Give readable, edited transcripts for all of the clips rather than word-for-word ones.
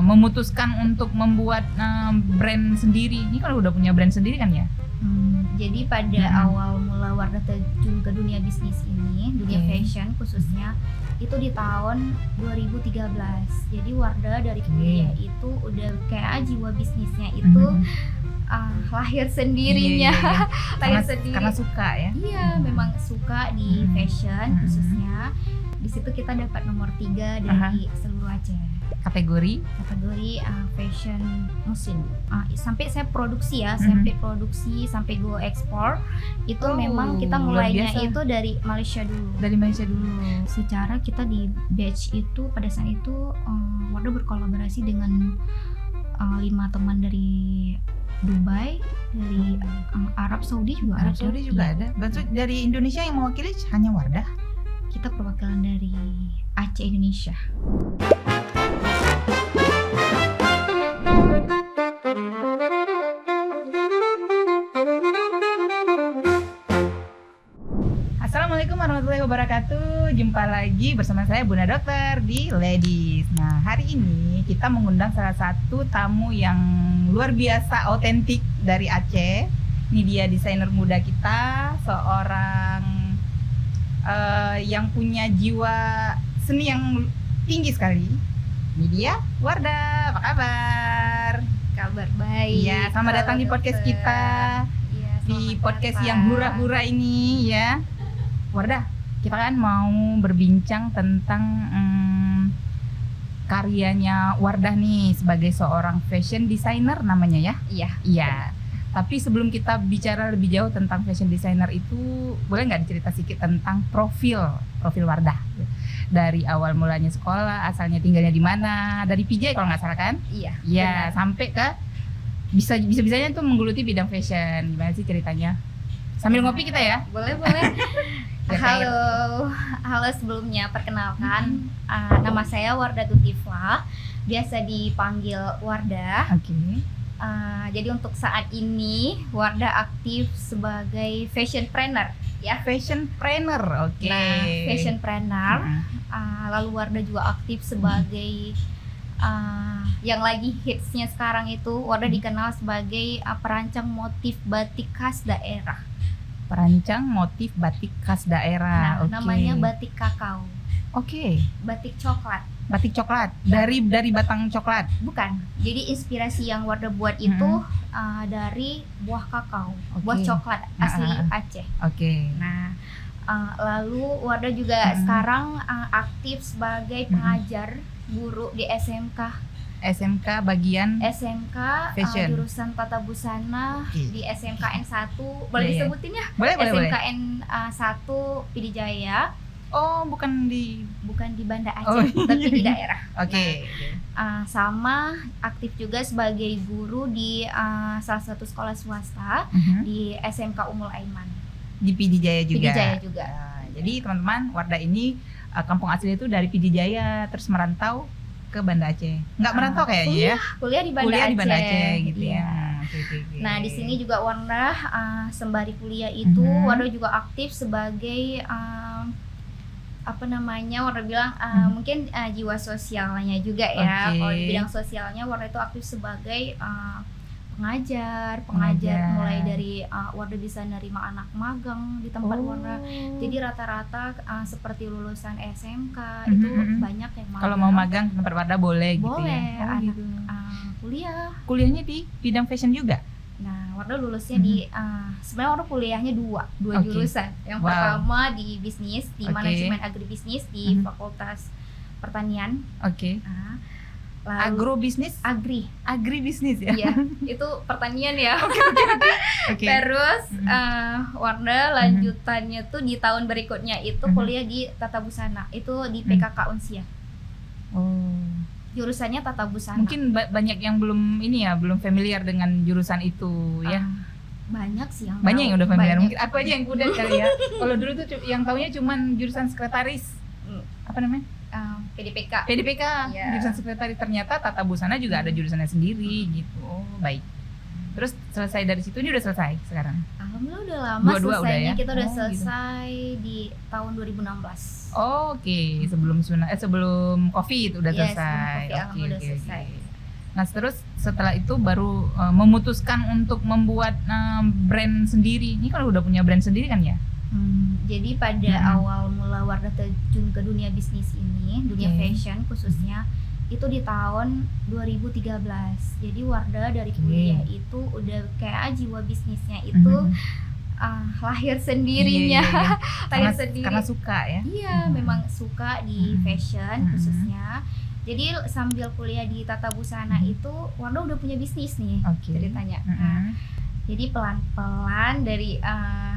memutuskan untuk membuat brand sendiri? Ini kan udah punya brand sendiri kan ya? Jadi pada awal mula Wardah terjun ke dunia bisnis ini, dunia fashion khususnya, itu di tahun 2013. Jadi Wardah dari kuliah itu udah kayak jiwa bisnisnya itu lahir sendirinya. Lahir sendiri. Karena suka ya? Iya, memang suka di fashion khususnya. Di situ kita dapat nomor 3 dari seluruh Aceh. Kategori fashion muslim. Sampai saya produksi ya, sampai produksi, sampai go ekspor. Itu memang kita mulainya itu dari Malaysia dulu. Secara kita di batch itu pada saat itu Wardah berkolaborasi dengan 5 teman dari Dubai, dari Arab Saudi juga ada. Berarti dari Indonesia yang mewakili hanya Wardah? Kita perwakilan dari Aceh Indonesia. Assalamualaikum warahmatullahi wabarakatuh. Jumpa lagi bersama saya Bunda Dokter di Ladies. Nah, hari ini kita mengundang salah satu tamu yang luar biasa otentik dari Aceh. Ini dia desainer muda kita, seorang yang punya jiwa seni yang tinggi sekali. Ini dia Wardah. Apa kabar? Kabar baik. Ya, selamat datang di podcast kita. Ya, di podcast yang hura-hura ini ya. Wardah, kita kan mau berbincang tentang karyanya Wardah nih sebagai seorang fashion designer namanya ya? Iya. Tapi sebelum kita bicara lebih jauh tentang fashion designer itu, boleh nggak dicerita sedikit tentang profil Wardah? Dari awal mulanya sekolah, asalnya tinggalnya di mana? Dari PJ kalau nggak salah kan? Iya. Sampai ke bisa-bisanya tuh menggeluti bidang fashion. Gimana sih ceritanya? Sambil ngopi kita ya? Boleh. Halo sebelumnya, perkenalkan nama saya Wardah Tutiflah, biasa dipanggil Wardah. Jadi untuk saat ini Wardah aktif sebagai fashion planner ya. Fashion planner, oke. Nah, fashion planner. Lalu Wardah juga aktif sebagai yang lagi hitsnya sekarang itu Wardah dikenal sebagai perancang motif batik khas daerah. Nah, namanya batik kakao. Batik coklat. Dari batang coklat. Bukan. Jadi inspirasi yang Wardah buat itu dari buah kakao, buah coklat asli Aceh. Nah, lalu Wardah juga sekarang aktif sebagai pengajar guru di SMK bagian fashion. Jurusan Tata Busana di SMKN 1. Boleh disebutin ya? Boleh. SMKN 1 Pidijaya. Oh, bukan di Banda Aceh, tapi di daerah. Sama aktif juga sebagai guru di salah satu sekolah swasta di SMK Ummul Aiman. Di Pidijaya juga. Jadi teman-teman, Wardah ini kampung asli itu dari Pidijaya, terus merantau ke Banda Aceh. Nggak merantau kayaknya ya? Kuliah di Banda Aceh gitu ya. Nah, di sini juga Wardah sembari kuliah itu Wardah juga aktif sebagai Wardah bilang mungkin jiwa sosialnya juga ya. Kalau di bidang sosialnya Wardah itu aktif sebagai pengajar mulai dari Wardah bisa nerima anak magang di tempat Wardah. Jadi rata-rata seperti lulusan SMK itu banyak yang magang. Kalau mau magang tempat Wardah boleh gitu ya. Kuliahnya di bidang fashion juga. Nah, Wardah lulusnya di sebenarnya Wardah kuliahnya dua jurusan. Yang pertama di bisnis, di manajemen agribisnis di Fakultas Pertanian. Agribisnis ya? Iya, itu pertanian ya. Terus Wardah lanjutannya tuh di tahun berikutnya itu kuliah di Tata Busana, itu di PKK Unsia. Jurusannya Tata Busana. Mungkin banyak yang belum familiar dengan jurusan itu ya. Banyak sih yang udah familiar. Mungkin aku aja yang udah kali ya. Kalau dulu tuh yang taunya cuman jurusan sekretaris. Apa namanya? PDPK. Jurusan sekretaris, ternyata Tata Busana juga ada jurusannya sendiri gitu. Baik. Terus selesai dari situ, ini udah selesai sekarang? Alhamdulillah udah lama selesainya udah ya? Kita udah selesai di tahun 2016. Sebelum COVID udah selesai. Udah selesai. Nah, terus setelah itu baru memutuskan untuk membuat brand sendiri. Ini kan udah punya brand sendiri kan ya? Jadi pada awal mula Wardah terjun ke dunia bisnis ini, dunia fashion khususnya, itu di tahun 2013. Jadi Wardah dari kuliah itu udah kayak jiwa bisnisnya itu lahir sendirinya. Lahir sendiri. Karena suka ya? Iya, memang suka di fashion khususnya. Jadi sambil kuliah di Tata Busana itu Wardah udah punya bisnis nih ceritanya. Nah, jadi pelan-pelan dari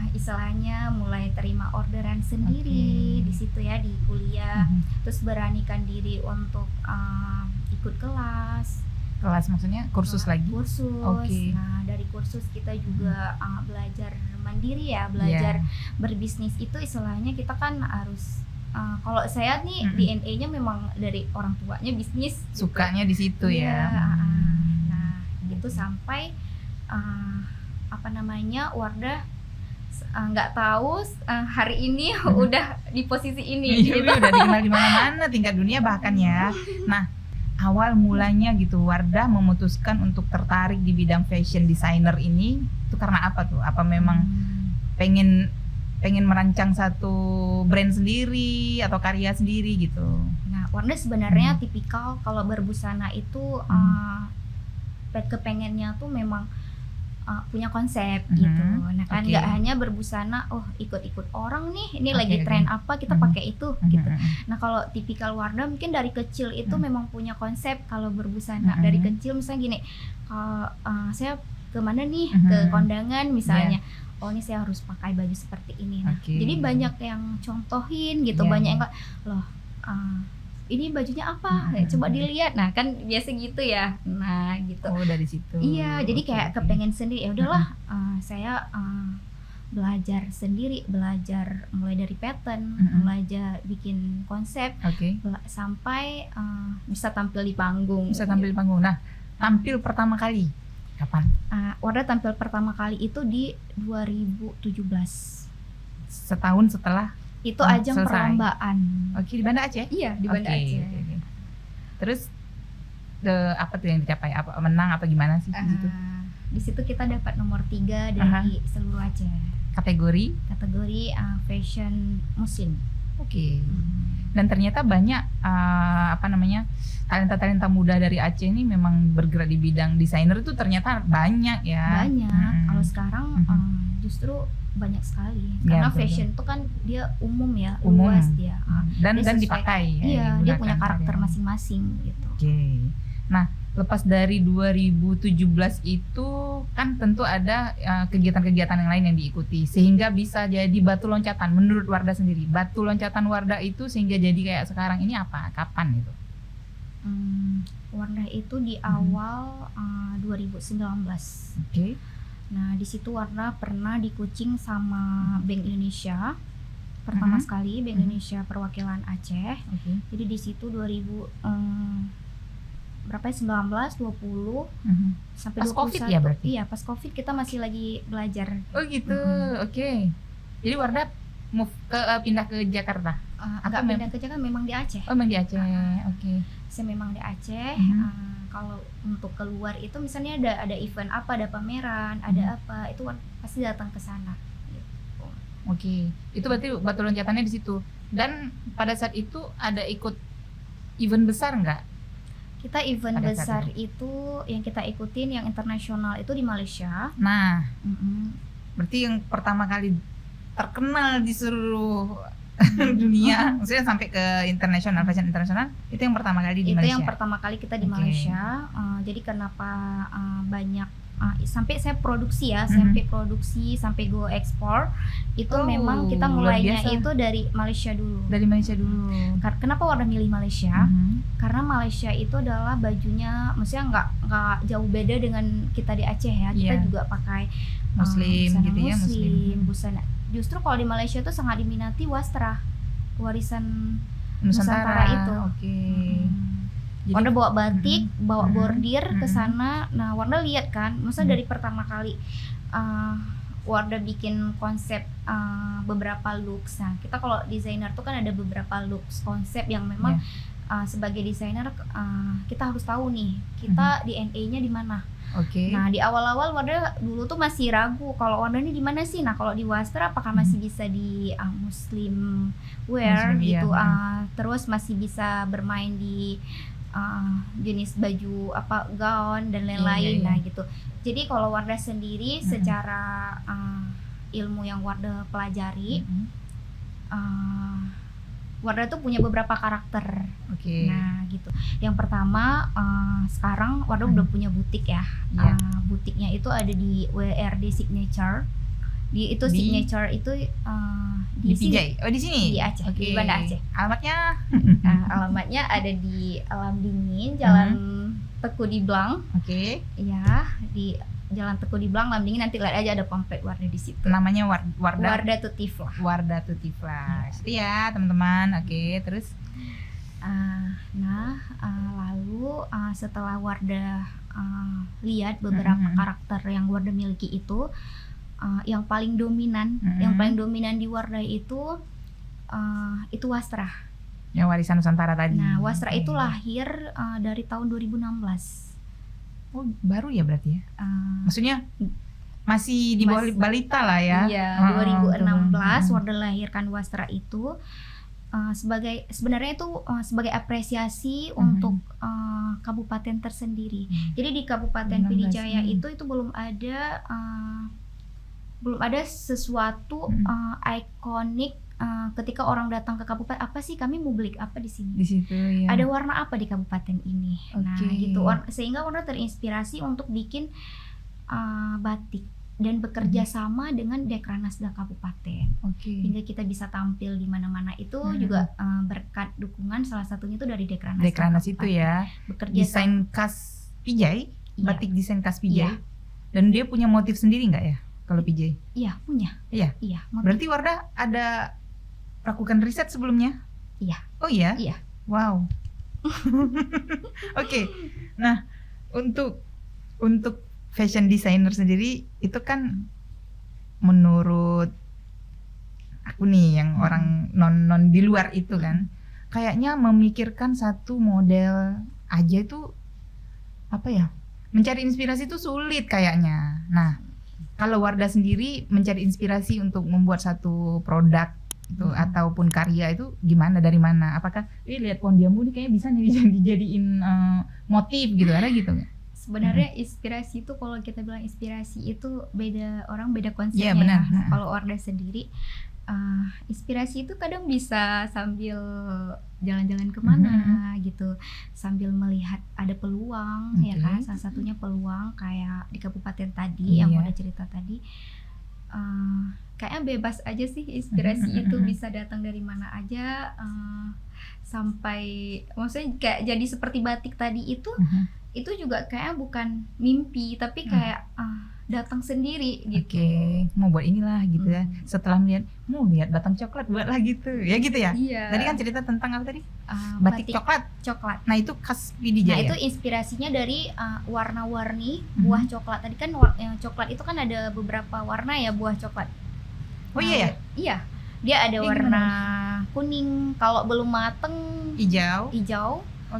istilahnya mulai terima orderan sendiri di situ ya di kuliah, terus beranikan diri untuk ikut kelas maksudnya kursus lagi? Kursus. Nah, dari kursus kita juga belajar mandiri ya, belajar berbisnis itu istilahnya kita kan harus kalau saya nih DNA-nya memang dari orang tuanya bisnis, sukanya di situ ya. Nah, gitu sampai Wardah nggak tahu hari ini udah di posisi ini. Gitu. Udah dikenal di mana-mana tingkat dunia bahkan ya. Nah, awal mulanya gitu Wardah memutuskan untuk tertarik di bidang fashion designer ini itu karena apa tuh? Apa memang pengen merancang satu brand sendiri atau karya sendiri gitu? Nah, Wardah sebenarnya tipikal kalau berbusana itu kepengennya tuh memang punya konsep gitu. Nah kan nggak hanya berbusana, ikut-ikut orang nih, ini lagi tren apa kita pakai itu gitu. Nah kalau tipikal Wardah mungkin dari kecil itu memang punya konsep kalau berbusana. Dari kecil misalnya gini, kalau saya kemana nih ke kondangan misalnya, ini saya harus pakai baju seperti ini. Nah, jadi banyak yang contohin gitu, banyak yang loh. Ini bajunya apa? Coba dilihat. Nah, kan biasa gitu ya. Nah, gitu. Oh, dari situ. Iya, jadi kayak kepengen sendiri. Ya udahlah, saya belajar sendiri, belajar mulai dari pattern, belajar bikin konsep, sampai bisa tampil di panggung. Bisa tampil di panggung. Nah, tampil pertama kali kapan? Wardah tampil pertama kali itu di 2017. Setahun setelah itu ajang perlombaan. Di Banda Aceh? Iya, di Banda Aceh. Terus apa tuh yang dicapai? Apa menang apa gimana sih di situ? Di situ kita dapat nomor 3 dari seluruh Aceh. Kategori fashion muslim. Dan ternyata banyak talenta-talenta muda dari Aceh ini memang bergerak di bidang desainer itu ternyata banyak ya. Banyak. Kalau sekarang justru banyak sekali karena fashion itu kan dia umum ya, luas dia. Dan dipakai ya. Iya, dia punya karakter masing-masing gitu. Nah, lepas dari 2017 itu kan tentu ada kegiatan-kegiatan yang lain yang diikuti sehingga bisa jadi batu loncatan menurut Wardah sendiri. Batu loncatan Wardah itu sehingga jadi kayak sekarang ini apa? Kapan itu? Wardah itu di awal 2019. Nah, di situ Wardah pernah di coaching sama Bank Indonesia. Pertama sekali Bank Indonesia perwakilan Aceh. Jadi di situ 19, 20 sampai pas 21. COVID ya berarti? Iya, pas COVID kita masih lagi belajar. Oh gitu. Jadi Wardah pindah ke Jakarta? Agak pindah ke Jakarta, memang di Aceh. Oh, memang di Aceh. Saya memang di Aceh. Kalau untuk keluar itu misalnya ada event apa, ada pameran, ada apa, itu pasti datang ke sana gitu. Itu berarti batu loncatannya di situ. Dan pada saat itu ada ikut event besar nggak? Kita event besar itu yang kita ikutin yang internasional itu di Malaysia. Nah, berarti yang pertama kali terkenal di seluruh dunia, maksudnya sampai ke internasional, fashion internasional, itu yang pertama kali di Malaysia. Itu yang pertama kali kita di Malaysia. Jadi kenapa banyak sampai saya produksi ya, sampai produksi, sampai go ekspor, itu memang kita mulainya itu dari Malaysia dulu. Kenapa Wardah milih Malaysia? Karena Malaysia itu adalah bajunya, maksudnya nggak jauh beda dengan kita di Aceh ya. Kita juga pakai muslim gitu ya, busana. Justru kalau di Malaysia itu sangat diminati wastra, warisan Nusantara itu. Wardah bawa batik, bawa bordir ke sana. Nah, Wardah lihat kan, maksudnya dari pertama kali Wardah bikin konsep beberapa looks. Nah, kita kalau desainer tuh kan ada beberapa looks konsep yang memang sebagai desainer kita harus tahu nih kita DNA-nya di mana. Oke. Nah, di awal-awal Wardah dulu tuh masih ragu kalau Wardah ini di mana sih. Nah, kalau di Wastra apakah masih bisa di Muslim wear Muslim, gitu. iya. Terus masih bisa bermain di jenis baju gaun dan lain-lain. Iya. Nah, gitu. Jadi kalau Wardah sendiri secara ilmu yang Wardah pelajari, Wardah tuh punya beberapa karakter. Oke. Nah, gitu. Yang pertama, sekarang Wardah udah punya butik ya. Iya. Butiknya itu ada di WRD Signature. Itu Di? Signature itu Di sini. PJ. Oh, di sini. Di Aceh, Oke. di Banda Aceh. Alamatnya? Alamatnya ada di Alam Dingin, Jalan Teku di Blang. Oke. Ya, di Jalan Teku di Blang, Alam Dingin. Nanti lihat aja ada pamflet Wardah di situ. Namanya Wardah. Wardah Tutiflah. Wardah Tutiflah. Itu ya, teman-teman. Oke, terus lalu setelah Wardah lihat beberapa karakter yang Wardah miliki itu, yang paling dominan di Wardah itu Wastra. yang warisan Nusantara tadi. Nah, Wastra Oke. itu lahir dari tahun 2016. Oh, baru ya berarti ya? Maksudnya masih di bawah balita lah ya? Iya, 2016 Wardah lahirkan Wastra itu sebenarnya itu sebagai apresiasi untuk kabupaten tersendiri. Jadi di Kabupaten 16, Pidijaya itu belum ada sesuatu ikonik ketika orang datang ke kabupaten, apa sih kami mau beli apa di sini? Di situ ya. Ada warna apa di kabupaten ini? Nah, Oke. gitu. Sehingga Wardah terinspirasi untuk bikin batik dan bekerja sama dengan Dekranasda Kabupaten. Oke. Hingga kita bisa tampil di mana-mana itu juga berkat dukungan salah satunya itu dari Dekranasda. Dekranas itu ya. Bekerja Desain khas Pijay, Iya. batik desain khas Pijay. Iya. Dan dia punya motif sendiri nggak ya kalau Pijay? Iya, punya. Iya. Iya, motif. Berarti Wardah ada lakukan riset sebelumnya? Iya. Oh iya? Iya. Wow. Oke. Nah, untuk fashion designer sendiri itu kan menurut aku nih yang orang non di luar itu kan kayaknya memikirkan satu model aja itu apa ya? Mencari inspirasi itu sulit kayaknya. Nah, kalau Wardah sendiri mencari inspirasi untuk membuat satu produk itu ataupun karya itu gimana, dari mana? Apakah lihat pohon jambu nih kayaknya bisa nih dijadiin motif gitu, ada gitu nggak? Sebenarnya inspirasi itu, kalau kita bilang inspirasi itu beda orang beda Iya, konsepnya. benar. Nah, kalau Wardah sendiri inspirasi itu kadang bisa sambil jalan-jalan kemana gitu, sambil melihat ada peluang ya kan, salah satunya peluang kayak di kabupaten tadi yang Wardah cerita tadi. Kayaknya bebas aja sih, inspirasi itu bisa datang dari mana aja, sampai maksudnya kayak jadi seperti batik tadi itu juga kayaknya bukan mimpi tapi kayak datang sendiri gitu. Oke, mau buat inilah gitu ya. Setelah mau lihat batang coklat buatlah gitu. Ya gitu ya. Iya. Tadi kan cerita tentang apa tadi? Batik coklat. Nah, itu khas Pidijaya. Nah, itu inspirasinya dari warna-warni buah coklat. Tadi kan coklat itu kan ada beberapa warna ya, buah coklat. Oh iya ya? Iya. Dia ada warna kuning, kalau belum mateng hijau.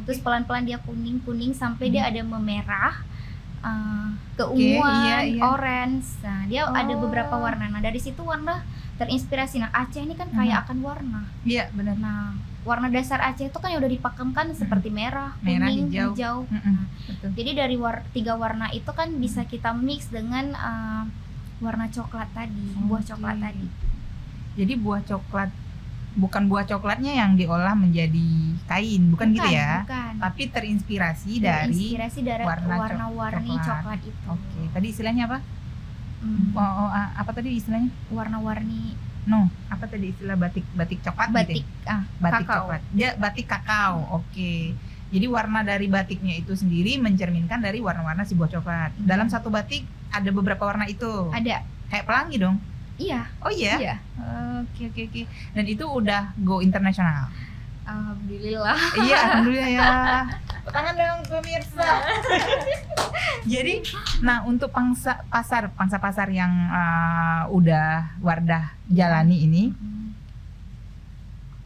Terus pelan-pelan dia kuning sampai dia ada memerah, keunguan, orange. Nah, dia ada beberapa warna. Nah, dari situ Wardah terinspirasi. Nah, Aceh ini kan kaya akan warna. Iya, benar. Nah, warna dasar Aceh itu kan udah dipakemkan seperti merah, kuning, hijau. Nah, jadi dari 3 warna itu kan bisa kita mix dengan warna coklat tadi, buah coklat tadi. Jadi buah coklat, bukan buah coklatnya yang diolah menjadi kain, bukan gitu ya? Bukan. Tapi terinspirasi dari warna-warni coklat itu. Oke, tadi istilahnya apa? Apa tadi istilahnya? Warna-warni. Apa tadi istilah batik coklat? Batik, gitu ya? Batik kakao. coklat. Dia batik kakao. Oke. Jadi warna dari batiknya itu sendiri mencerminkan dari warna-warna si buah coklat. Dalam satu batik ada beberapa warna itu. Ada. Kayak pelangi dong. Iya. Oh iya? Iya. Oke. Dan itu udah go internasional. Alhamdulillah. Iya, alhamdulillah ya. Tangan dong pemirsa. Jadi, nah untuk pangsa pasar yang udah Wardah jalani ini,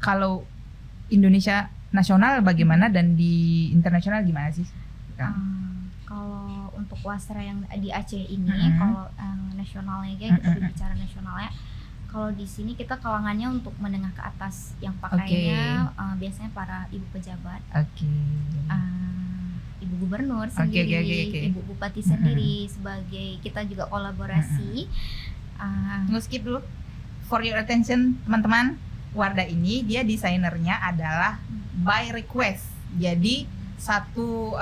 kalau Indonesia nasional bagaimana dan di internasional gimana sih? Kalau untuk wasra yang di Aceh ini, Mm-hmm. kalau nasionalnya kita berbicara nasionalnya, kalau di sini kita kalangannya untuk menengah ke atas, yang pakainya biasanya para ibu pejabat, ibu gubernur sendiri, ibu bupati sendiri, sebagai kita juga kolaborasi. Skip dulu. For your attention teman-teman, Wardah ini dia desainernya adalah by request. Jadi satu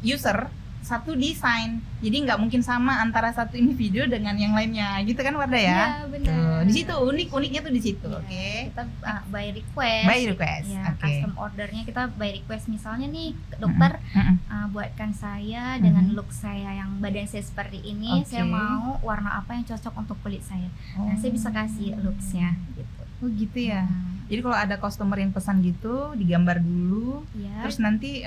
user satu desain, jadi nggak mungkin sama antara satu individu dengan yang lainnya, gitu kan Wardah ya? Iya benar. Di situ uniknya tuh di situ, Ya, oke? Kita by request. By request, ya, oke. custom ordernya kita by request. Misalnya nih dokter, buatkan saya dengan look saya yang badan saya seperti ini, saya mau warna apa yang cocok untuk kulit saya. Nah, saya bisa kasih looksnya gitu. Oh gitu ya. Jadi kalau ada customer yang pesan gitu, digambar dulu, Ya. terus nanti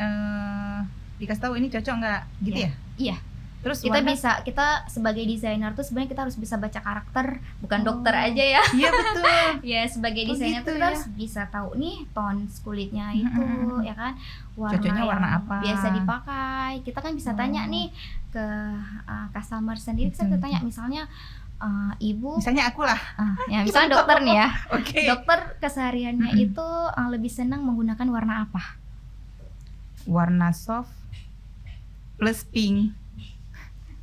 dikasih tahu ini cocok nggak, gitu ya? Iya. Terus kita sebagai desainer tuh sebenarnya kita harus bisa baca karakter, bukan dokter aja ya. Iya betul. Ya sebagai desainer gitu tuh kita harus bisa tahu nih tone kulitnya itu, ya kan, cocoknya warna yang apa biasa dipakai. Kita kan bisa tanya nih ke customer sendiri. Kita bisa tanya misalnya ibu, misalnya aku lah, ya misalnya dokter nih ya. Oke. Dokter kesehariannya itu lebih senang menggunakan warna apa? Warna soft plus pink.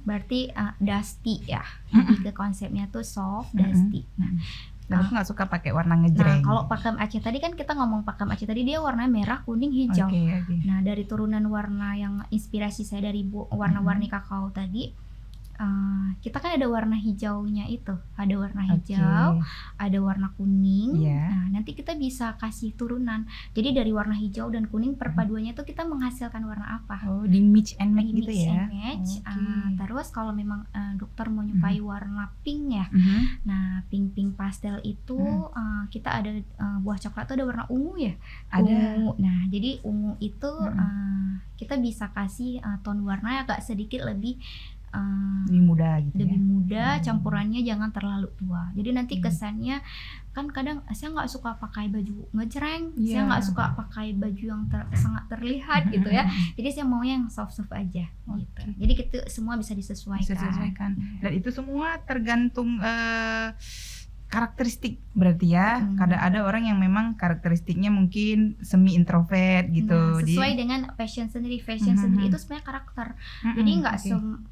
Berarti dusty ya. Lebih ke konsepnya tuh soft, dusty. Dan aku nggak suka pakai warna ngejreng. Nah, kalau pakem Aceh tadi kan kita ngomong pakem Aceh tadi dia warna merah, kuning, hijau. Okay. Nah, dari turunan warna yang inspirasi saya dari warna-warni kakao tadi, kita kan ada warna hijaunya itu, ada warna hijau, ada warna kuning. Nah, nanti kita bisa kasih turunan. Jadi dari warna hijau dan kuning perpaduannya tuh kita menghasilkan warna apa? Oh, di mix and match gitu ya. Terus kalau memang dokter mau nyukai warna pink ya, nah pink pastel itu kita ada buah coklat tuh ada warna ungu ya. Ada. Ungu. Nah, jadi ungu itu kita bisa kasih tone warna agak sedikit lebih muda gitu. Lebih muda, campurannya jangan terlalu tua. Jadi nanti kesannya kan kadang saya nggak suka pakai baju ngejreng, saya nggak suka pakai baju yang sangat terlihat gitu ya. Jadi saya mau yang soft aja gitu. Jadi itu semua bisa disesuaikan. Dan itu semua tergantung karakteristik berarti ya. Kadang ada orang yang memang karakteristiknya mungkin semi introvert gitu. Nah, sesuai dengan fashion sendiri itu sebenarnya karakter. Jadi nggak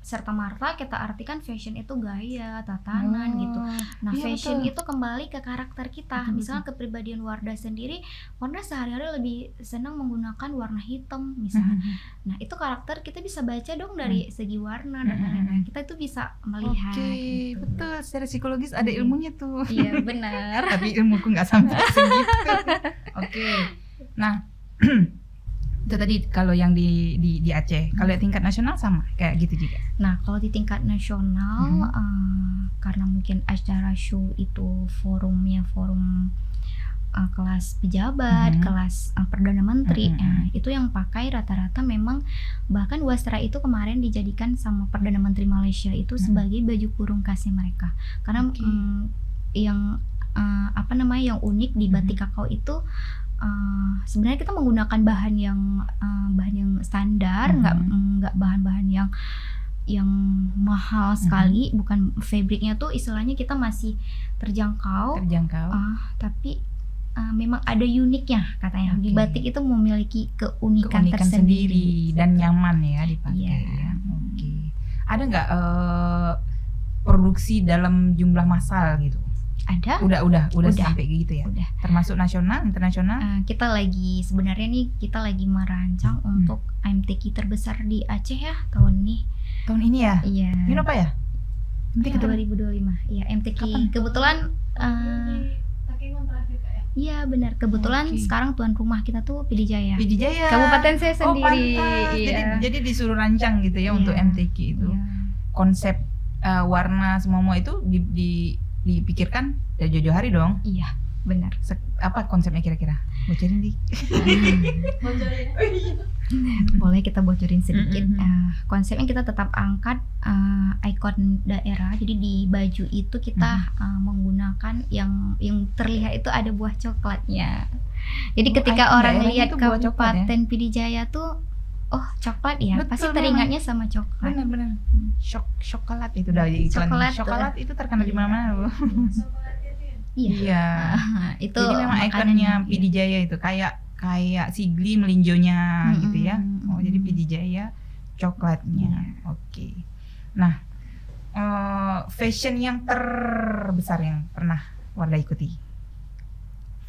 serta merta kita artikan fashion itu gaya, tatanan gitu. Nah, fashion itu kembali ke karakter kita. Misalnya kepribadian Wardah sendiri, Wardah sehari-hari lebih senang menggunakan warna hitam misalnya. Nah, itu karakter kita bisa baca dong dari segi warna dan lain-lain. Kita itu bisa melihat. Gitu. Betul. Secara psikologis ada ilmunya tuh. Iya benar. Tapi ilmuku nggak sampai segitu. Nah itu tadi kalau yang di Aceh. Kalau tingkat nasional sama kayak gitu juga. Nah kalau di tingkat nasional karena mungkin acara show itu forum kelas pejabat, kelas perdana menteri, itu yang pakai rata-rata memang bahkan wasra itu kemarin dijadikan sama perdana menteri Malaysia itu sebagai baju kurung khasnya mereka. Karena yang yang unik di batik kakao itu sebenarnya kita menggunakan bahan yang standar, nggak bahan-bahan yang mahal sekali, bukan fabriknya tuh istilahnya kita masih terjangkau. Tapi memang ada uniknya katanya. Di batik itu memiliki keunikan tersendiri dan nyaman ya dipakai. Ya. Ada nggak produksi dalam jumlah massal gitu? Ada. Udah sampai gitu ya. Udah. Termasuk nasional, internasional. Kita lagi merancang untuk MTQ terbesar di Aceh ya tahun ini. Tahun ini ya? Iya. Ini apa ya? MTQ 2025. Iya, MTQ. Kebetulan iya benar. Kebetulan sekarang tuan rumah kita tuh PD Jaya. Kabupaten saya sendiri. Iya. Jadi disuruh rancang gitu ya untuk MTQ itu. Konsep warna semua itu dipikirkan dari jauh-jauh hari dong. Iya, benar. Apa konsepnya kira-kira? Bocorin di. Boleh kita bocorin sedikit. Mm-mm. Konsepnya kita tetap angkat ikon daerah. Jadi di baju itu kita menggunakan yang terlihat itu ada buah coklatnya. Jadi ketika ikon orang daerahnya lihat tuh buah coklat ya? Kabupaten Pidijaya tuh, oh coklat ya, Betul, pasti memang. teringatnya sama coklat. Benar-benar. Coklat itu dari iklan. Coklat. Coklat itu terkenal di mana-mana loh. Iya. Iya. Itu Jadi memang makanannya, ikonnya iya. Pidijaya itu kayak Sigli melinjonya gitu ya. Oh, jadi Pidijaya coklatnya. Oke. Nah, fashion yang terbesar yang pernah Wardah ikuti?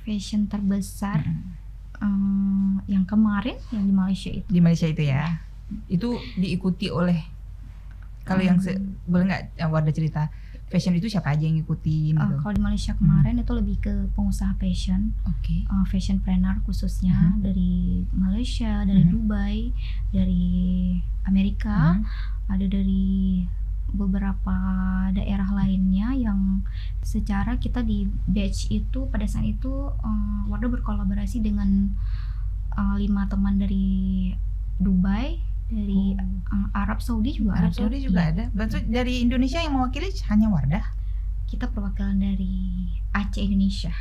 Fashion terbesar Mm-mm. yang kemarin yang di Malaysia itu. Di Malaysia itu ya. Itu diikuti oleh, kalau yang boleh nggak Wardah cerita fashion itu siapa aja yang ngikutin gitu? Kalau di Malaysia kemarin itu lebih ke pengusaha fashion, Oke. fashionpreneur khususnya dari Malaysia, dari Dubai, dari Amerika, ada dari beberapa daerah lainnya yang secara kita di batch itu pada saat itu Wardah berkolaborasi dengan 5 teman dari Dubai, dari Arab Saudi juga Arab ada. Saudi juga Iya. ada. Berarti dari Indonesia yang mewakili hanya Wardah? Kita perwakilan dari Aceh Indonesia.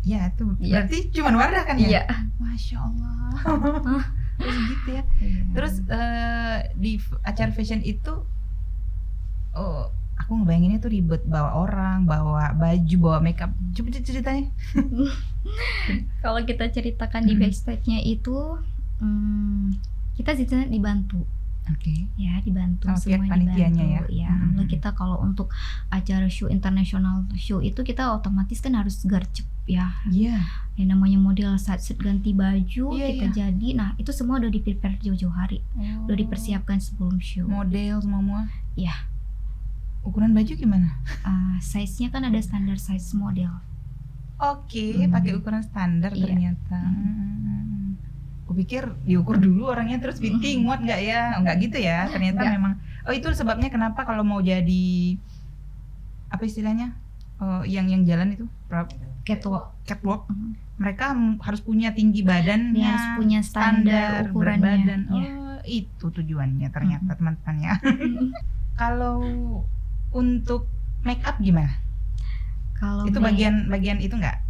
Ya, itu Iya. berarti cuma Wardah kan ya? Iya. Masya Allah. Terus gitu ya. Terus di acara fashion itu, aku ngebayanginnya tuh ribet, bawa orang, bawa baju, bawa makeup. Coba ceritanya. Kalau kita ceritakan di backstage-nya itu, kita di sana dibantu. Oke. Ya, dibantu Sama pihak semua panitianya dibantu. Ya. Lalu kita kalau untuk acara show internasional show itu kita otomatis kan harus gercep ya. Iya. Yang namanya model saat ganti baju Iya, kita iya. jadi. Nah, itu semua udah di-prepare jauh-jauh hari. Udah dipersiapkan sebelum show. Model semua. Iya. Ukuran baju gimana? Size-nya kan ada standar size model. Oke, pakai ukuran standar Iya. ternyata. Aku pikir diukur dulu orangnya terus fitting, muat nggak ya? Enggak gitu ya. Ternyata Nggak. memang. Oh, itu sebabnya kenapa kalau mau jadi apa istilahnya? Yang jalan itu catwalk. Mereka harus punya tinggi badannya, Dia harus punya standar berat ukurannya. badan. Iya. Itu tujuannya ternyata teman-teman ya. Kalau untuk make up gimana? Kalau Itu bagian itu nggak?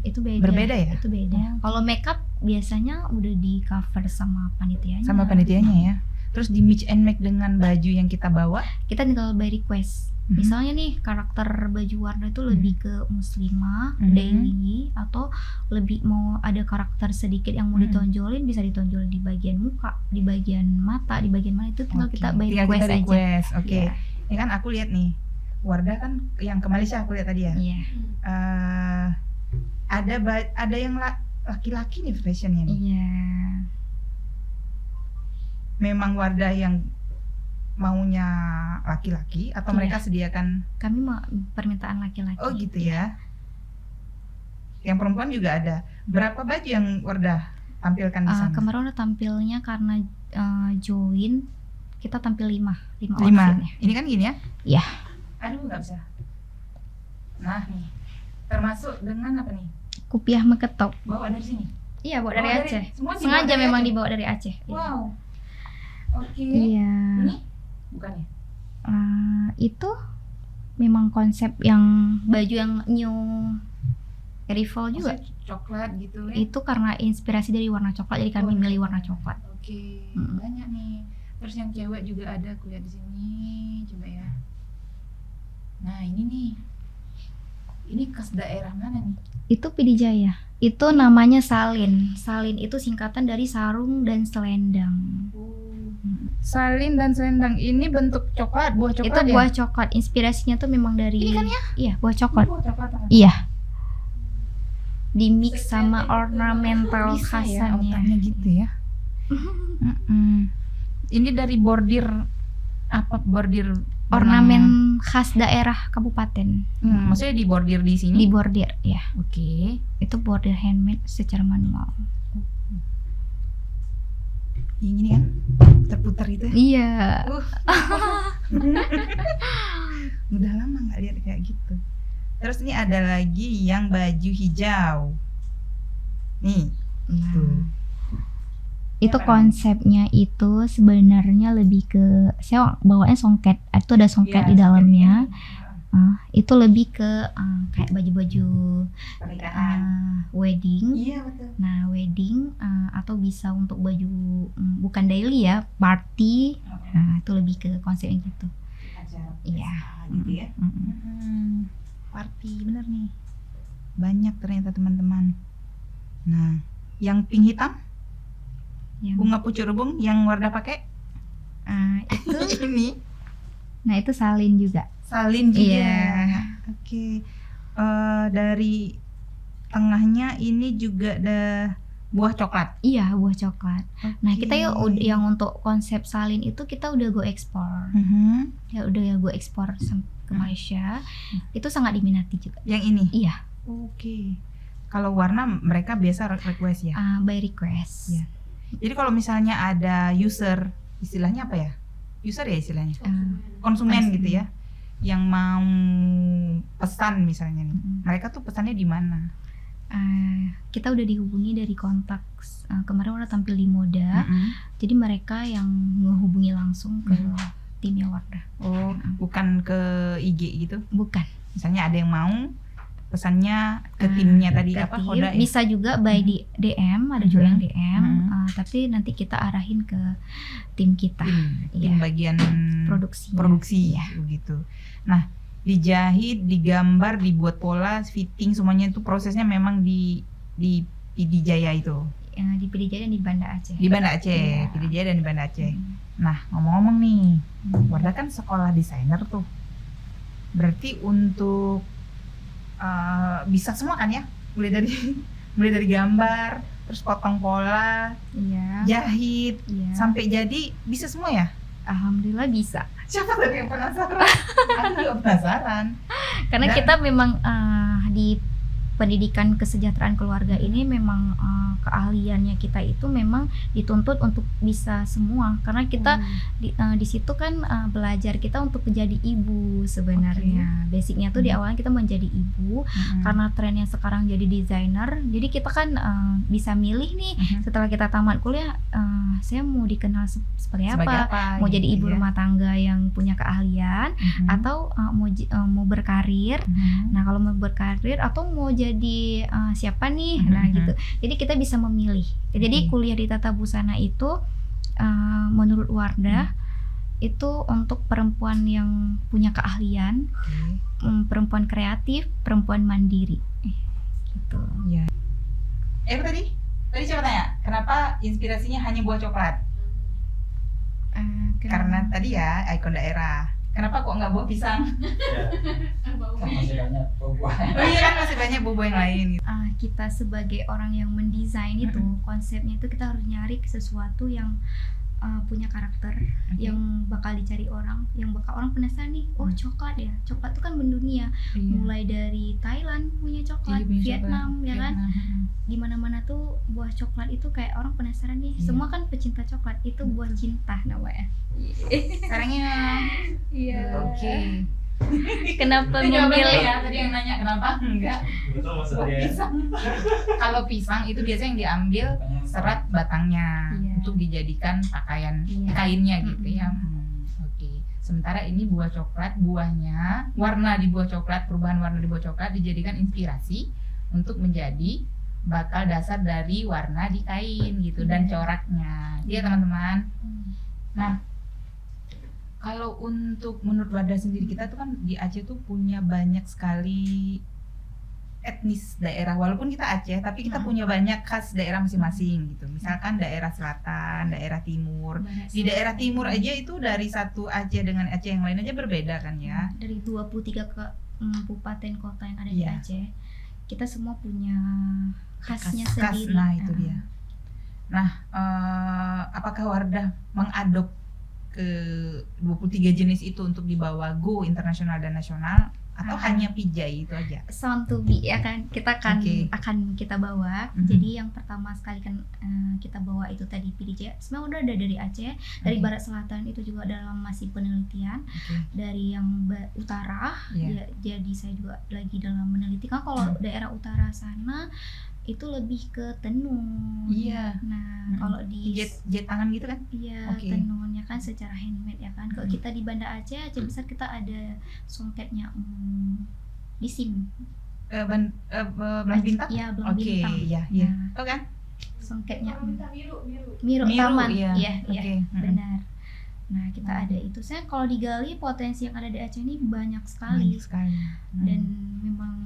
itu beda. Berbeda ya? Itu beda. Kalau makeup biasanya udah di cover sama panitianya. Sama panitianya ya. Terus di mix and match dengan baju yang kita bawa. Kita tinggal by request. Misalnya nih karakter baju Wardah itu lebih ke muslimah, daily, atau lebih mau ada karakter sedikit yang mau ditonjolin, bisa ditonjol di bagian muka, di bagian mata, di bagian mana itu tinggal kita by Tinggal request kita aja. request. Oke. Iya. Ini kan aku lihat nih. Wardah kan yang ke Malaysia aku lihat tadi ya. Iya. Ada yang laki-laki nih fashionnya nih. Iya. Memang Wardah yang maunya laki-laki atau Iya. mereka sediakan? Kami mau permintaan laki-laki. Oh gitu ya. Yang perempuan juga ada. Berapa baju yang Wardah tampilkan di sana? Kemarin udah tampilnya karena join kita tampil 5 5. outfitnya. Ini kan gini ya? Iya. Aduh, nggak bisa. Nah nih, termasuk dengan apa nih? Kupiah Meketop. Bawa dari sini. Iya, bawa dari Aceh. Semua dibawa Sengaja dari memang Aceh? dibawa dari Aceh. Wow. Oke. Iya. Ini bukan ya? Itu memang konsep yang baju yang new arrival juga. Maksudnya coklat gitu ya? Itu karena inspirasi dari warna coklat, jadi kami milih warna coklat. Oke, banyak nih. Terus yang cewek juga ada, aku lihat di sini. Coba ya. Nah ini nih. Ini khas daerah mana nih? Itu Pidijaya. Itu namanya salin. Salin itu singkatan dari sarung dan selendang. Salin dan selendang ini bentuk coklat, buah coklat Itu ya? buah coklat. Inspirasinya tuh memang dari. Ini kan ya? Iya, buah coklat. Buah coklat apa? Iya. Di mix sama ornamental Bisa ya, khasannya. otaknya gitu ya. Ini dari bordir apa? Bordir Ornamen khas daerah kabupaten. maksudnya di bordir di sini? Di bordir, ya. Oke. Itu bordir handmade secara manual. Yang ini kan putar-putar itu ya? Iya. Udah lama nggak lihat kayak gitu. Terus ini ada lagi yang baju hijau. Nih, Nah, tuh. Itu konsepnya itu sebenarnya lebih ke saya bawaannya songket. Itu ada songket di dalamnya. Itu lebih ke kayak baju-baju wedding. Iya betul. Nah, wedding atau bisa untuk baju bukan daily ya, party. Nah, itu lebih ke konsepnya gitu. Acara Iya. gitu ya. Party bener nih. Banyak ternyata teman-teman. Nah, yang pink hitam, bunga pucuk rebung yang Wardah pakai Itu ini nah itu salin juga. salin juga. Iya. Oke. Dari tengahnya ini juga ada buah coklat. Iya, buah coklat. Nah, kita Oke. yang untuk konsep salin itu kita udah go ekspor. Ya udah go ekspor ke Malaysia. Itu sangat diminati juga. Yang ini. Iya, Oke. Kalau warna mereka biasa request ya. by request. Iya. Jadi kalau misalnya ada user, istilahnya apa ya? User ya istilahnya. Konsumen gitu ya. Yang mau pesan misalnya nih. Mereka tuh pesannya di mana? Kita udah dihubungi dari kontak. Kemarin udah tampil di Moda. Jadi mereka yang ngehubungi langsung ke timnya Wardah. Oh, bukan ke IG gitu. Bukan. Misalnya ada yang mau pesannya ke timnya tadi Ke apa tim. Hoda ya? Bisa juga by di DM, ada juga yang DM. Tapi nanti kita arahin ke tim kita. Tim bagian Produksi. begitu. Nah, dijahit, digambar, dibuat pola, fitting semuanya itu prosesnya memang di PD Jaya itu. Di PD Jaya dan di Banda Aceh. Di Banda Aceh, Iya. PD Jaya dan di Banda Aceh. Nah, ngomong-ngomong nih, Wardah kan sekolah desainer tuh. Berarti untuk bisa semua kan ya? Mulai dari gambar, terus potong pola, Iya. jahit, Iya. sampai jadi bisa semua ya? Alhamdulillah bisa. Siapa tadi yang penasaran? Aku juga penasaran. Karena Dan- kita memang di pendidikan kesejahteraan keluarga ini memang keahliannya kita itu memang dituntut untuk bisa semua. Karena kita di situ kan belajar kita untuk menjadi ibu sebenarnya. Basicnya tuh di awalnya kita menjadi ibu. Karena trennya sekarang jadi desainer, jadi kita kan bisa milih nih setelah kita tamat kuliah, saya mau dikenal sebagai apa? Mau gitu jadi ibu ya? rumah tangga yang punya keahlian, atau mau berkarir. Nah, kalau mau berkarir atau mau jadi siapa nih, nah gitu. Jadi kita bisa memilih. Jadi kuliah di Tata Busana itu menurut Wardah itu untuk perempuan yang punya keahlian, perempuan kreatif, perempuan mandiri. Gitu. Iya. Tadi siapa tanya? Kenapa inspirasinya hanya buah coklat? Karena tadi ya ikon daerah. Kenapa kok nggak buah pisang? Masih banyak buah. Oh iya kan masih banyak buah yang lain. Gitu. Kita sebagai orang yang mendesain itu konsepnya itu kita harus nyari sesuatu yang punya karakter, yang bakal dicari orang, yang bakal orang penasaran nih. Oh, coklat ya, coklat itu kan mendunia. Mulai dari Thailand punya coklat, Vietnam ya kan, di mana-mana tuh buah coklat itu kayak orang penasaran nih. Semua kan pecinta coklat, itu buah cinta namanya. Sekarangnya. Iya. Oke. Kenapa Itu jawabannya memilih? ya, tadi yang nanya kenapa enggak Betul buah maksudnya. pisang. Kalau pisang itu biasanya yang diambil serat batangnya untuk dijadikan pakaian kainnya gitu ya. Oke. Sementara ini buah coklat, buahnya warna di buah coklat, perubahan warna di buah coklat dijadikan inspirasi untuk menjadi bakal dasar dari warna di kain gitu dan coraknya. Iya teman-teman. Nah, kalau untuk menurut Wardah sendiri, kita tuh kan di Aceh tuh punya banyak sekali etnis daerah. Walaupun kita Aceh, tapi kita punya banyak khas daerah masing-masing gitu. Misalkan daerah selatan, daerah timur. Di daerah timur aja itu dari satu Aceh dengan Aceh yang lain aja berbeda kan ya. Dari 23 kabupaten kota yang ada di Iya. Aceh, kita semua punya khasnya Khas, sendiri. nah itu dia. Nah, apakah Wardah mengadop ke 23 jenis itu untuk dibawa go internasional dan nasional atau hanya pijai itu aja? Sound to be ya kan, kita akan kita bawa. Jadi yang pertama sekali kan kita bawa itu tadi PDJ. Sebenarnya udah ada dari Aceh, dari barat selatan itu juga dalam masih penelitian. Dari yang utara, jadi saya juga lagi dalam meneliti. Kan kalau daerah utara sana itu lebih ke tenun. Iya. Nah, kalau di Jet tangan gitu kan? iya, Oke. tenunnya kan secara handmade ya kan. Kalau kita di Banda Aceh besar kita ada songketnya di SIM. Belang bintang? Iya, belang Oke, bintang. iya, iya. Nah, Tahu kan? songketnya Miru. Miru Taman. iya. Iya, Oke. benar. Nah, kita ada itu. Saya kalau digali potensi yang ada di Aceh ini banyak sekali. Banyak sekali. Dan memang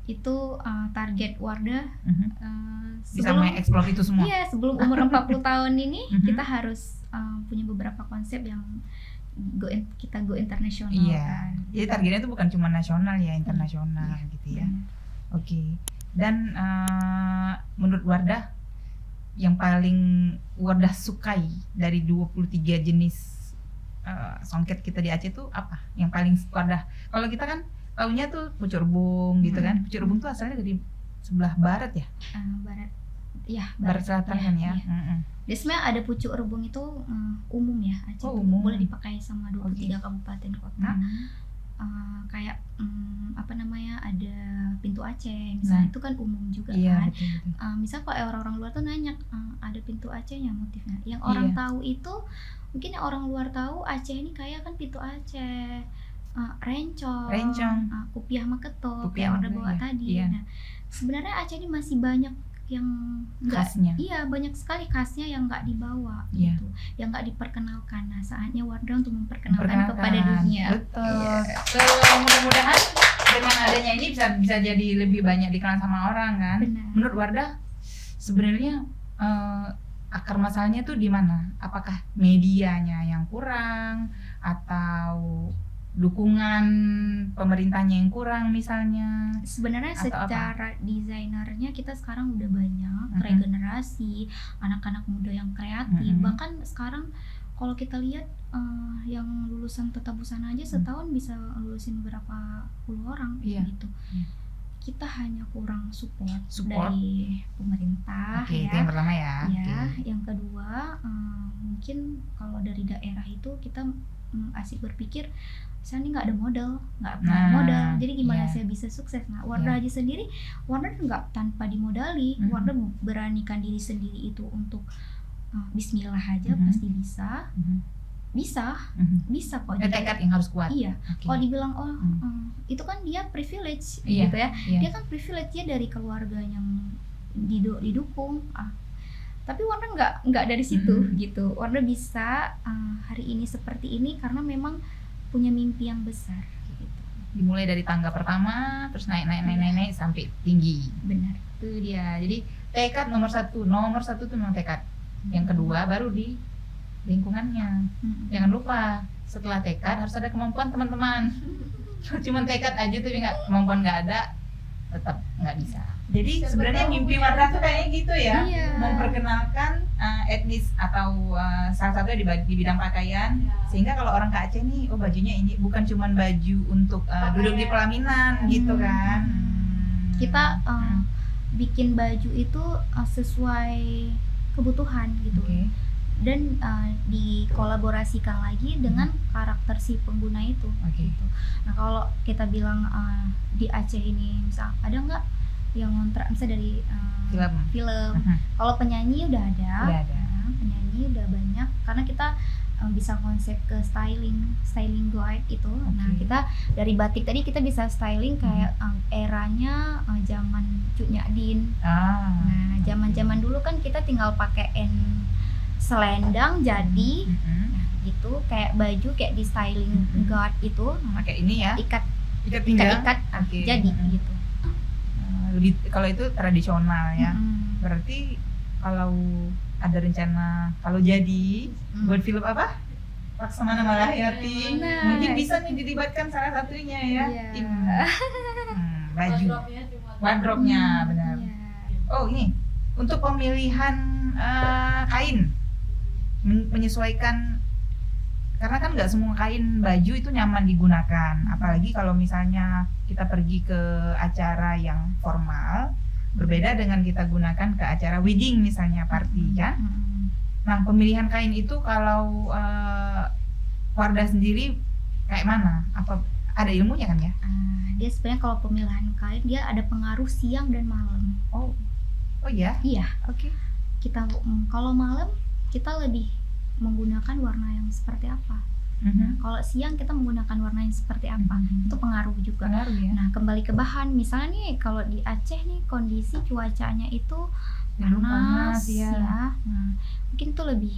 itu target Wardah Bisa mengeksplor itu semua. iya, sebelum umur 40 tahun ini Mhm. kita harus punya beberapa konsep yang kita go internasional Iya. kan. Jadi targetnya itu bukan cuma nasional ya, internasional gitu ya. Benar. Oke. Dan menurut Wardah yang paling Wardah sukai dari 23 jenis songket kita di Aceh itu apa? Yang paling Wardah, kalau kita kan taunya tuh pucuk rebung gitu kan. Pucuk rebung tuh asalnya dari sebelah barat ya, Barat. Ya, barat selatan kan ya. Iya. Dia sebenarnya ada pucuk rebung itu umum ya Aceh. Oh, tuh. umum. Boleh dipakai sama 23 kabupaten kota. Kayak apa namanya, ada pintu Aceh misalnya, itu kan umum juga Iya, kan. betul. Misal kalau orang-orang luar tuh nanya ada pintu Acehnya motifnya. Yang orang Iya. tahu itu mungkin yang orang luar tahu Aceh ini kayak kan pintu Aceh, rencong, kupiah maketo, Kupiah kayak Wardah maketo, bawa iya. tadi. Iya. Nah, sebenarnya Aceh ini masih banyak yang Khasnya. iya, banyak sekali khasnya yang nggak dibawa Iya. gitu, yang nggak diperkenalkan. Nah, saatnya Wardah untuk memperkenalkan kepada dunia. Betul. So, mudah-mudahan dengan adanya ini bisa jadi lebih banyak dikenal sama orang kan. Benar. Menurut Wardah sebenarnya akar masalahnya tuh di mana? Apakah medianya yang kurang atau dukungan pemerintahnya yang kurang misalnya? Sebenarnya Atau apa? secara desainernya kita sekarang udah banyak regenerasi, anak-anak muda yang kreatif. Bahkan sekarang kalau kita lihat yang lulusan Tata Busana aja setahun bisa lulusin berapa puluh orang Iya. gitu. Iya. Kita hanya kurang support Support. dari pemerintah Oke, itu ya. yang pertama ya. Ya, Oke. yang kedua mungkin kalau dari daerah itu kita asik berpikir saya ini nggak ada modal, nggak punya Nah, modal, jadi gimana iya. saya bisa sukses? Nah, Wardah aja sendiri, Wardah nggak tanpa dimodali, Wardah beranikan diri sendiri itu untuk Bismillah aja pasti bisa, bisa kok. Tekad yang harus kuat. Iya, Oke. kalau dibilang itu kan dia privilege Iya, gitu ya, iya. dia kan privilege ya dari keluarga yang didukung. Tapi Wardah nggak dari situ gitu. Wardah bisa hari ini seperti ini karena memang punya mimpi yang besar gitu. Dimulai dari tangga pertama, terus naik sampai tinggi. Benar. Itu dia. Jadi tekad nomor satu itu memang tekad. Yang kedua baru di lingkungannya. Jangan lupa setelah tekad harus ada kemampuan teman-teman. Cuman tekad aja tapi kemampuan nggak ada, tetap nggak bisa. Jadi sebenarnya mimpi Wardah tuh kayaknya gitu ya, Iya. memperkenalkan etnis atau salah satunya di bidang pakaian, sehingga kalau orang ke Aceh nih, oh bajunya ini bukan cuman baju untuk duduk di pelaminan gitu kan. Kita bikin baju itu sesuai kebutuhan gitu. Oke. Dan dikolaborasikan lagi dengan karakter si pengguna itu. Oke. Gitu. Nah, kalau kita bilang di Aceh ini misal ada nggak yang ngontrak misalnya dari film. Kalau penyanyi udah ada. Udah ada. Nah, penyanyi udah banyak karena kita bisa konsep ke styling guide itu. Nah, kita dari batik tadi kita bisa styling kayak eranya zaman Cut Nyadin. Nah, zaman-zaman dulu kan kita tinggal pakai selendang jadi gitu, kayak baju kayak di styling guard itu Pakai ini ya. ikat pinggang. Oke. jadi gitu. Lebih kalau itu tradisional ya. Berarti kalau ada rencana kalau jadi buat film apa? Laksamana Malahayati. Nah, Mungkin bisa nih dilibatkan salah satunya ya. Iya. Tim baju. Wardrobe-nya benar. Iya. Oh, ini untuk pemilihan kain menyesuaikan, karena kan nggak semua kain baju itu nyaman digunakan, apalagi kalau misalnya kita pergi ke acara yang formal, berbeda dengan kita gunakan ke acara wedding misalnya, party kan. Nah, pemilihan kain itu kalau Wardah sendiri kayak mana? Apa ada ilmunya kan ya? Dia sebenarnya kalau pemilihan kain dia ada pengaruh siang dan malam. Oh, Oh ya? Iya, Oke. kita kalau malam kita lebih menggunakan warna yang seperti apa. Nah, kalau siang kita menggunakan warna yang seperti apa, itu pengaruh juga. Pengaruh ya. Nah, kembali ke bahan, misalnya nih kalau di Aceh nih kondisi cuacanya itu Cenderung panas ya. Nah, mungkin itu lebih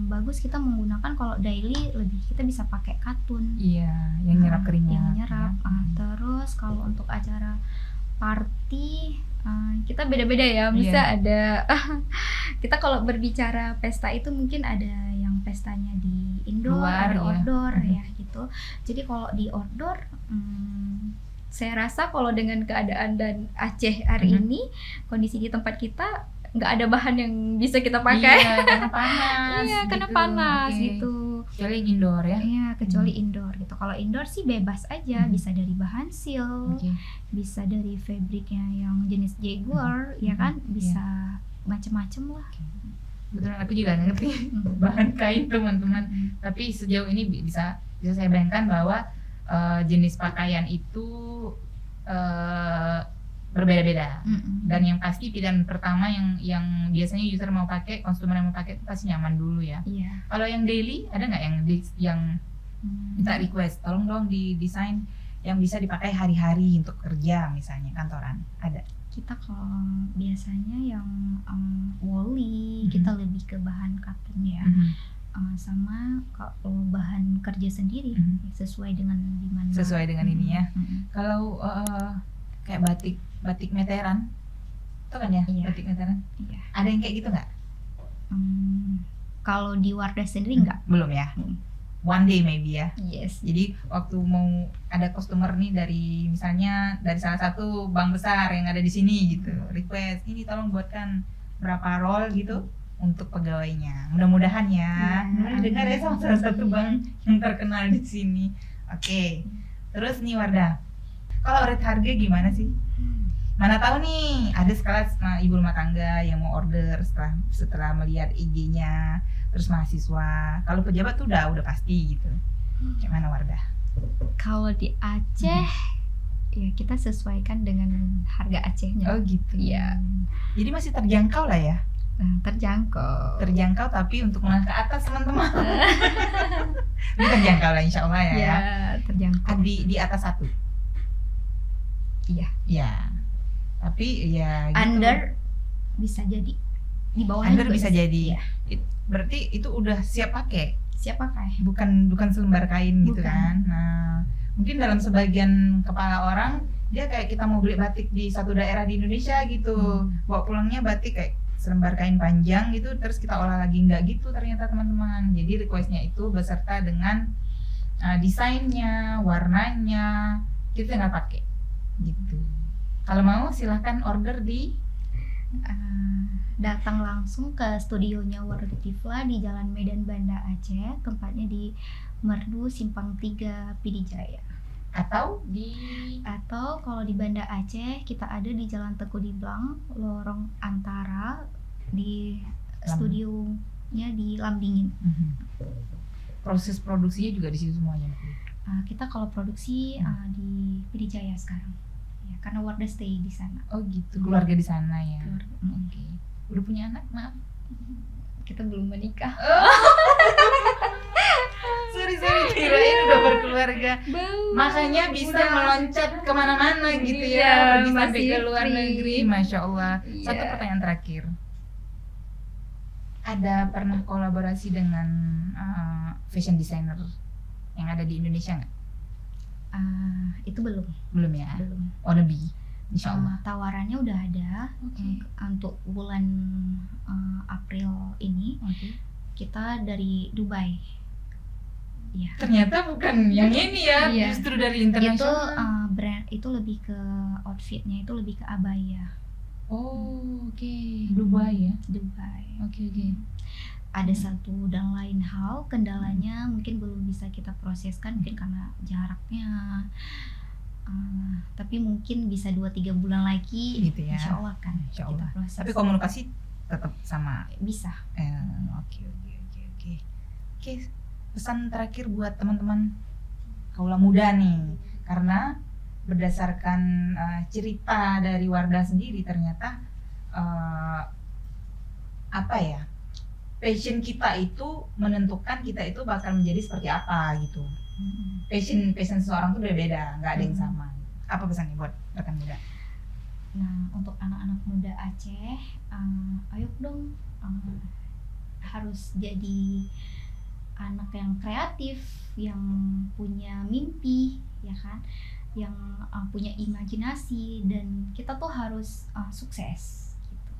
bagus kita menggunakan, kalau daily lebih kita bisa pakai katun. Iya, yang nyerap keringat. Yang nyerap. Ya. Terus kalau untuk acara party kita beda-beda ya. Bisa ada kita kalau berbicara pesta itu mungkin ada yang pestanya di indoor, Luar, ada ya. outdoor ya gitu. Jadi kalau di outdoor saya rasa kalau dengan keadaan dan Aceh hari ini, kondisi di tempat kita nggak ada bahan yang bisa kita pakai. Iya, karena panas. Iya, karena gitu. panas Oke. gitu. Kecuali yang indoor ya. Iya, kecuali indoor gitu. Kalau indoor sih bebas aja, bisa dari bahan seal, Oke. bisa dari fabriknya yang jenis Jaguar, ya kan, bisa macem-macem lah. Betul, aku juga ngerti bahan kain teman-teman. Tapi sejauh ini bisa saya bayangkan bahwa jenis pakaian itu berbeda-beda. Dan yang pasti pilihan pertama yang biasanya user mau pakai, konsumer yang mau pakai itu pasti nyaman dulu ya. Iya. Kalau yang daily ada nggak yang minta request, tolong dong didesain yang bisa dipakai hari-hari untuk kerja misalnya kantoran, ada? Kita kalau biasanya yang woolly, kita lebih ke bahan katun ya. Sama kalau bahan kerja sendiri sesuai dengan dimana. Sesuai dengan ini ya. Kalau kayak batik meteran, itu kan ya? Iya. Batik meteran. Iya. Ada yang kayak gitu nggak? Kalau di Wardah sendiri enggak. Belum ya. One day maybe ya. Yes. Jadi waktu mau ada customer nih dari misalnya dari salah satu bank besar yang ada di sini gitu, request ini tolong buatkan berapa roll gitu untuk pegawainya. Mudah-mudahan ya. Dengar ya sama salah satu bank yang terkenal di sini. Oke. Terus nih Wardah, kalau rate harga gimana sih? Mana tahu nih ada sekelas ibu rumah tangga yang mau order setelah melihat IG-nya, terus mahasiswa. Kalau pejabat tuh udah pasti gitu. Kayak mana Wardah? Kalau di Aceh ya kita sesuaikan dengan harga Acehnya. Oh gitu. Iya. Jadi masih terjangkau lah ya. Terjangkau. Terjangkau tapi untuk menengah ke atas teman-teman. Ini terjangkau lah insya Allah ya. Ya, terjangkau. Di atas 1. Iya. Ya. Tapi ya gitu. Under bisa jadi. Di bawah Under bisa jadi. Iya. Berarti itu udah siap pakai. Siap pakai. Bukan selembar kain gitu Bukan. kan. Nah, mungkin dalam sebagian kepala orang dia kayak kita mau beli batik di satu daerah di Indonesia gitu. Bawa pulangnya batik kayak selembar kain panjang gitu, terus kita olah lagi, nggak gitu ternyata teman-teman. Jadi requestnya itu beserta dengan desainnya, warnanya, kita tinggal pakai gitu. Kalau mau silahkan order di datang langsung ke studionya Wardatifla di Jalan Medan Banda Aceh, tempatnya di Merdu Simpang 3 Pidijaya. atau kalau di Banda Aceh kita ada di Jalan Teguh Diblang, lorong antara di studionya di Lambingin. proses produksinya juga di situ semuanya. Kita kalau produksi di Pidijaya sekarang, ya, karena Wardah stay di sana. Oh gitu, keluarga di sana ya. Oke. Udah punya anak, maaf. Kita belum menikah. Sorry, kirain udah berkeluarga. Belum. Makanya bisa meloncat kemana-mana gitu ya, Iya, pergi sampai masih ke luar free. negeri, masya Allah. Iya. Satu pertanyaan terakhir, ada pernah kolaborasi dengan fashion designer yang ada di Indonesia nggak? Itu belum. Belum ya? Belum. Wannabe, insya Allah. Tawarannya udah ada. Untuk bulan April ini Oke. kita dari Dubai. Ya. Ternyata bukan yang ini ya, Iya. justru dari Itu internasional. brand itu lebih ke outfitnya, itu lebih ke abaya. Oh, oke. Dubai ya. Dubai. Oke. Ada satu dan lain hal, kendalanya mungkin belum bisa kita proseskan mungkin karena jaraknya. Tapi mungkin bisa 2-3 bulan lagi Gitu ya. insya Allah kan Insya kita Allah. proses. Tapi komunikasi tetap sama. bisa. Oke. Oke, pesan terakhir buat teman-teman kaula muda nih, karena berdasarkan cerita dari Wardah sendiri ternyata apa ya, passion kita itu menentukan kita itu bakal menjadi seperti apa gitu. Passion seseorang tuh beda-beda, nggak ada yang sama. Apa pesannya buat rekan muda? Nah, untuk anak-anak muda Aceh, ayo dong, harus jadi anak yang kreatif, yang punya mimpi, ya kan, yang punya imajinasi, dan kita tuh harus sukses gitu.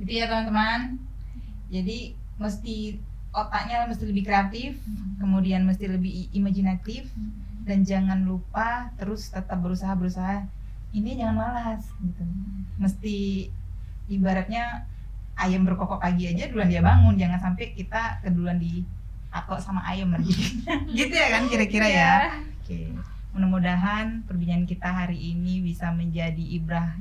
Gitu ya teman-teman. Jadi mesti otaknya mesti lebih kreatif, kemudian mesti lebih imajinatif, dan jangan lupa terus tetap berusaha. Ini jangan malas gitu. Mesti ibaratnya ayam berkokok pagi aja duluan dia bangun, jangan sampai kita keduluan diatok sama ayam gitu. Gitu ya kan kira-kira ya. Oke. Mudah-mudahan perbincangan kita hari ini bisa menjadi ibrah,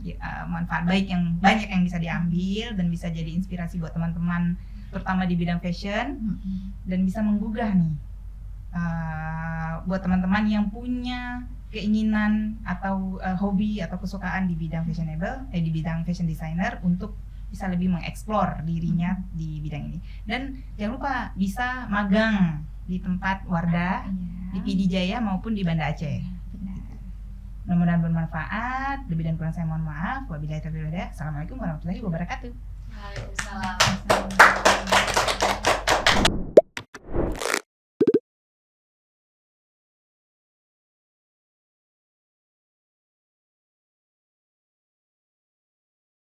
manfaat baik yang banyak yang bisa diambil dan bisa jadi inspirasi buat teman-teman terutama di bidang fashion, dan bisa menggugah nih buat teman-teman yang punya keinginan atau hobi atau kesukaan di bidang di bidang fashion designer untuk bisa lebih mengeksplor dirinya di bidang ini. Dan jangan lupa bisa magang di tempat Wardah, di PD Jaya maupun di Banda Aceh. Mudah-mudahan bermanfaat. Lebih dan kurang saya mohon maaf. Wabillahi taufiq wal hidayah. Assalamualaikum warahmatullahi wabarakatuh. Waalaikumsalam.